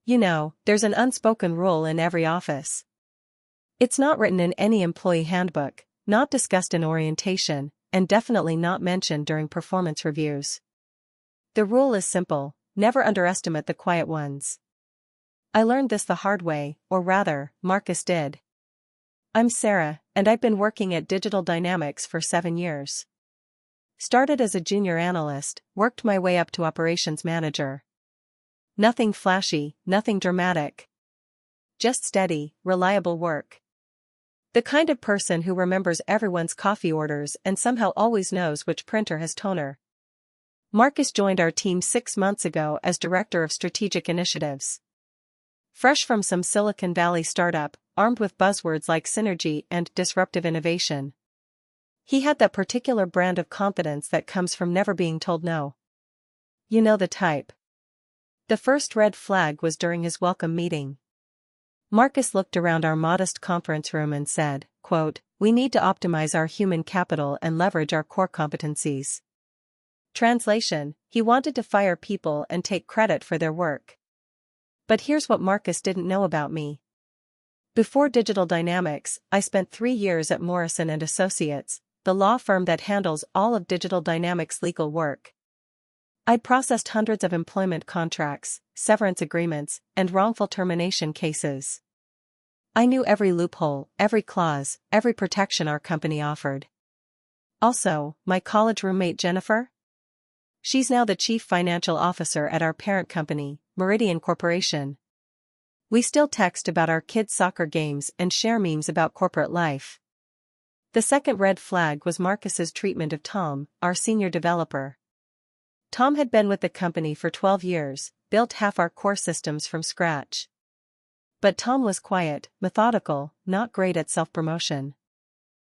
You know, there's an unspoken rule in every office. It's not written in any employee handbook, not discussed in orientation, and definitely not mentioned during performance reviews. The rule is simple: never underestimate the quiet ones. I learned this the hard way, or rather, Marcus did. I'm Sarah, and I've been working at Digital Dynamics for 7 years. Started as a junior analyst, worked my way up to operations manager. Nothing flashy, nothing dramatic. Just steady, reliable work. The kind of person who remembers everyone's coffee orders and somehow always knows which printer has toner. Marcus joined our team 6 months ago as Director of Strategic Initiatives. Fresh from some Silicon Valley startup, armed with buzzwords like synergy and disruptive innovation. He had that particular brand of confidence that comes from never being told no. You know the type. The first red flag was during his welcome meeting. Marcus looked around our modest conference room and said, quote, "We need to optimize our human capital and leverage our core competencies." Translation: he wanted to fire people and take credit for their work. But here's what Marcus didn't know about me. Before Digital Dynamics, I spent 3 years at Morrison & Associates, the law firm that handles all of Digital Dynamics' legal work. I'd processed hundreds of employment contracts, severance agreements, and wrongful termination cases. I knew every loophole, every clause, every protection our company offered. Also, my college roommate Jennifer? She's now the chief financial officer at our parent company, Meridian Corporation. We still text about our kids' soccer games and share memes about corporate life. The second red flag was Marcus's treatment of Tom, our senior developer. Tom had been with the company for 12 years, built half our core systems from scratch. But Tom was quiet, methodical, not great at self-promotion.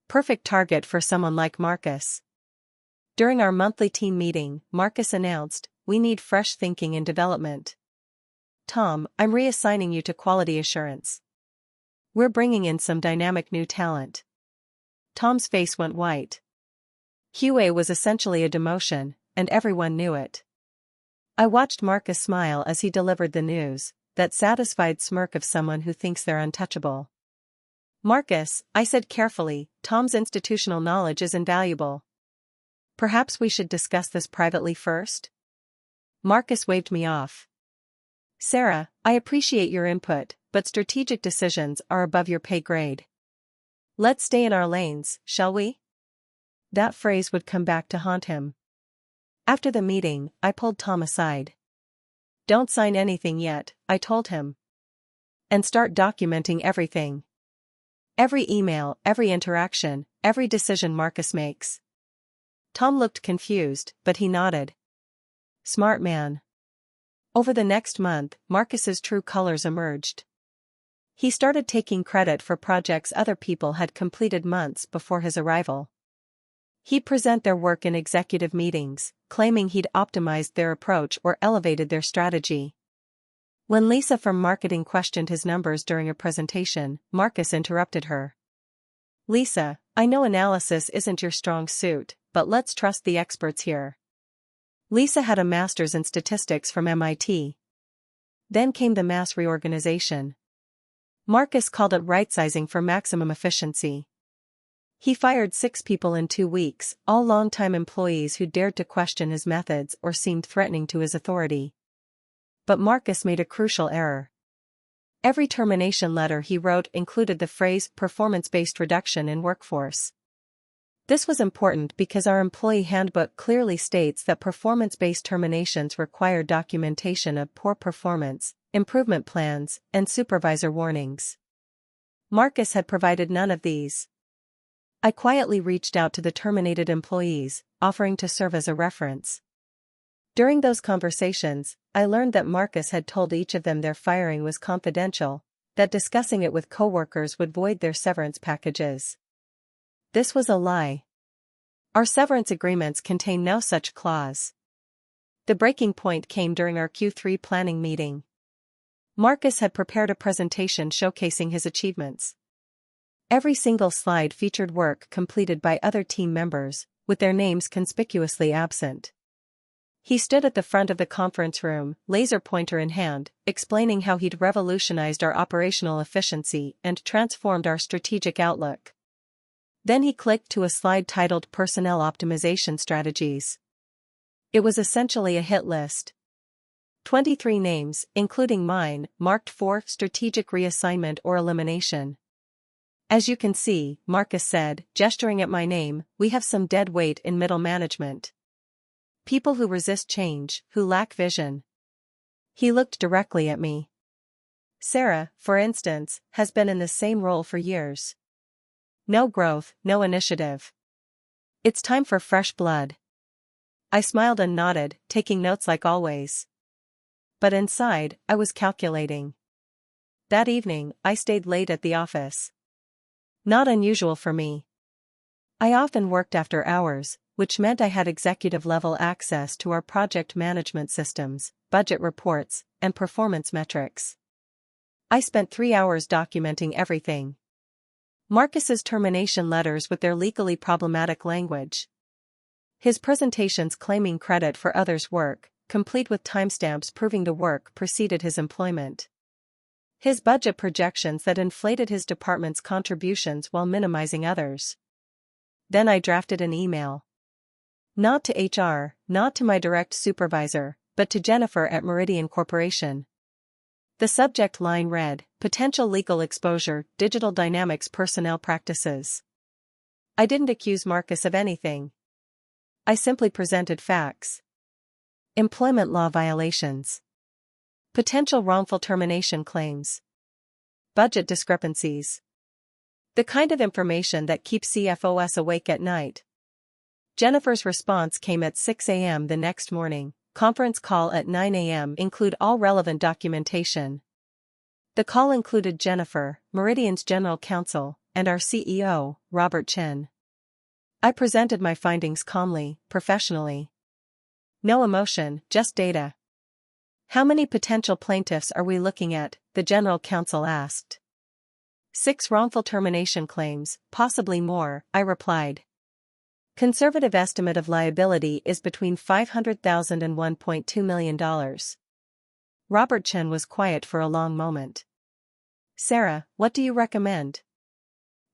Perfect target for someone like Marcus. During our monthly team meeting, Marcus announced, "We need fresh thinking in development. Tom, I'm reassigning you to quality assurance. We're bringing in some dynamic new talent." Tom's face went white. QA was essentially a demotion, and everyone knew it. I watched Marcus smile as he delivered the news, that satisfied smirk of someone who thinks they're untouchable. "Marcus," I said carefully, "Tom's institutional knowledge is invaluable. Perhaps we should discuss this privately first?" Marcus waved me off. "Sarah, I appreciate your input, but strategic decisions are above your pay grade. Let's stay in our lanes, shall we?" That phrase would come back to haunt him. After the meeting, I pulled Tom aside. "Don't sign anything yet," I told him. "And start documenting everything. Every email, every interaction, every decision Marcus makes." Tom looked confused, but he nodded. Smart man. Over the next month, Marcus's true colors emerged. He started taking credit for projects other people had completed months before his arrival. He'd present their work in executive meetings, claiming he'd optimized their approach or elevated their strategy. When Lisa from marketing questioned his numbers during a presentation, Marcus interrupted her. "Lisa, I know analysis isn't your strong suit, but let's trust the experts here." Lisa had a master's in statistics from MIT. Then came the mass reorganization. Marcus called it right-sizing for maximum efficiency. He fired 6 people in 2 weeks, all longtime employees who dared to question his methods or seemed threatening to his authority. But Marcus made a crucial error. Every termination letter he wrote included the phrase performance-based reduction in workforce. This was important because our employee handbook clearly states that performance-based terminations require documentation of poor performance, improvement plans, and supervisor warnings. Marcus had provided none of these. I quietly reached out to the terminated employees, offering to serve as a reference. During those conversations, I learned that Marcus had told each of them their firing was confidential, that discussing it with coworkers would void their severance packages. This was a lie. Our severance agreements contain no such clause. The breaking point came during our Q3 planning meeting. Marcus had prepared a presentation showcasing his achievements. Every single slide featured work completed by other team members, with their names conspicuously absent. He stood at the front of the conference room, laser pointer in hand, explaining how he'd revolutionized our operational efficiency and transformed our strategic outlook. Then he clicked to a slide titled Personnel Optimization Strategies. It was essentially a hit list. 23 names, including mine, marked for strategic reassignment or elimination. As you can see, Marcus said, gesturing at my name, we have some dead weight in middle management. People who resist change, who lack vision. He looked directly at me. Sarah, for instance, has been in the same role for years. No growth, no initiative. It's time for fresh blood. I smiled and nodded, taking notes like always. But inside, I was calculating. That evening, I stayed late at the office. Not unusual for me. I often worked after hours, which meant I had executive-level access to our project management systems, budget reports, and performance metrics. I spent 3 hours documenting everything. Marcus's termination letters with their legally problematic language. His presentations claiming credit for others' work, complete with timestamps proving the work preceded his employment. His budget projections that inflated his department's contributions while minimizing others. Then I drafted an email. Not to HR, not to my direct supervisor, but to Jennifer at Meridian Corporation. The subject line read, Potential Legal Exposure, Digital Dynamics Personnel Practices. I didn't accuse Marcus of anything. I simply presented facts. Employment law violations. Potential wrongful termination claims. Budget discrepancies. The kind of information that keeps CFOs awake at night. Jennifer's response came at 6 a.m. the next morning. Conference call at 9 a.m. Include all relevant documentation. The call included Jennifer, Meridian's general counsel, and our CEO, Robert Chen. I presented my findings calmly, professionally. No emotion, just data. How many potential plaintiffs are we looking at? The general counsel asked. 6 wrongful termination claims, possibly more, I replied. Conservative estimate of liability is between $500,000 and $1.2 million. Robert Chen was quiet for a long moment. Sarah, what do you recommend?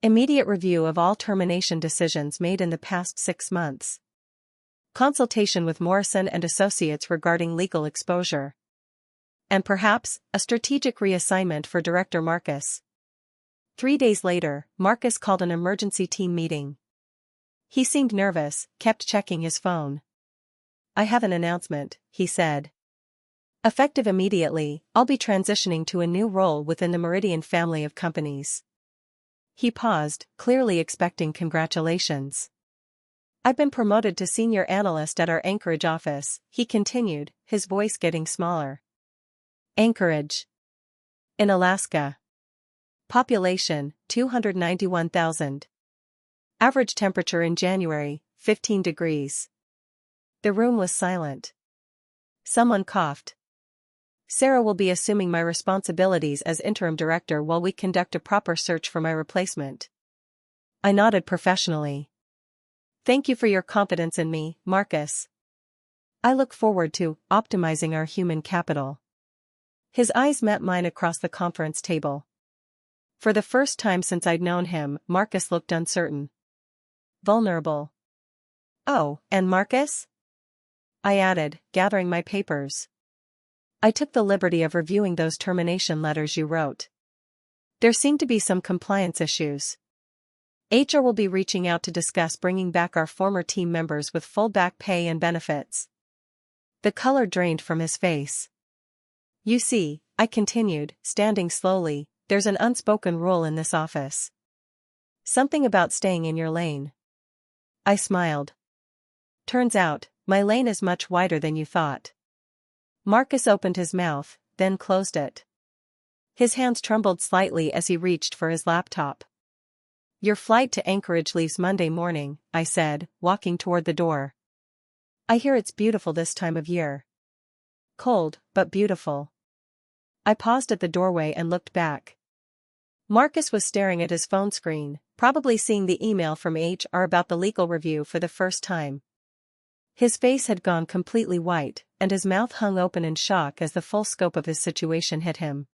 Immediate review of all termination decisions made in the past 6 months. Consultation with Morrison and Associates regarding legal exposure. And perhaps, a strategic reassignment for Director Marcus. 3 days later, Marcus called an emergency team meeting. He seemed nervous, kept checking his phone. I have an announcement, he said. Effective immediately, I'll be transitioning to a new role within the Meridian family of companies. He paused, clearly expecting congratulations. I've been promoted to senior analyst at our Anchorage office, he continued, his voice getting smaller. Anchorage. In Alaska. Population, 291,000. Average temperature in January, 15 degrees. The room was silent. Someone coughed. Sarah will be assuming my responsibilities as interim director while we conduct a proper search for my replacement. I nodded professionally. Thank you for your confidence in me, Marcus. I look forward to optimizing our human capital. His eyes met mine across the conference table. For the first time since I'd known him, Marcus looked uncertain. Vulnerable. Oh, and Marcus? I added, gathering my papers. I took the liberty of reviewing those termination letters you wrote. There seem to be some compliance issues. HR will be reaching out to discuss bringing back our former team members with full back pay and benefits. The color drained from his face. You see, I continued, standing slowly, there's an unspoken rule in this office. Something about staying in your lane. I smiled. Turns out, my lane is much wider than you thought. Marcus opened his mouth, then closed it. His hands trembled slightly as he reached for his laptop. Your flight to Anchorage leaves Monday morning, I said, walking toward the door. I hear it's beautiful this time of year. Cold, but beautiful. I paused at the doorway and looked back. Marcus was staring at his phone screen, probably seeing the email from HR about the legal review for the first time. His face had gone completely white, and his mouth hung open in shock as the full scope of his situation hit him.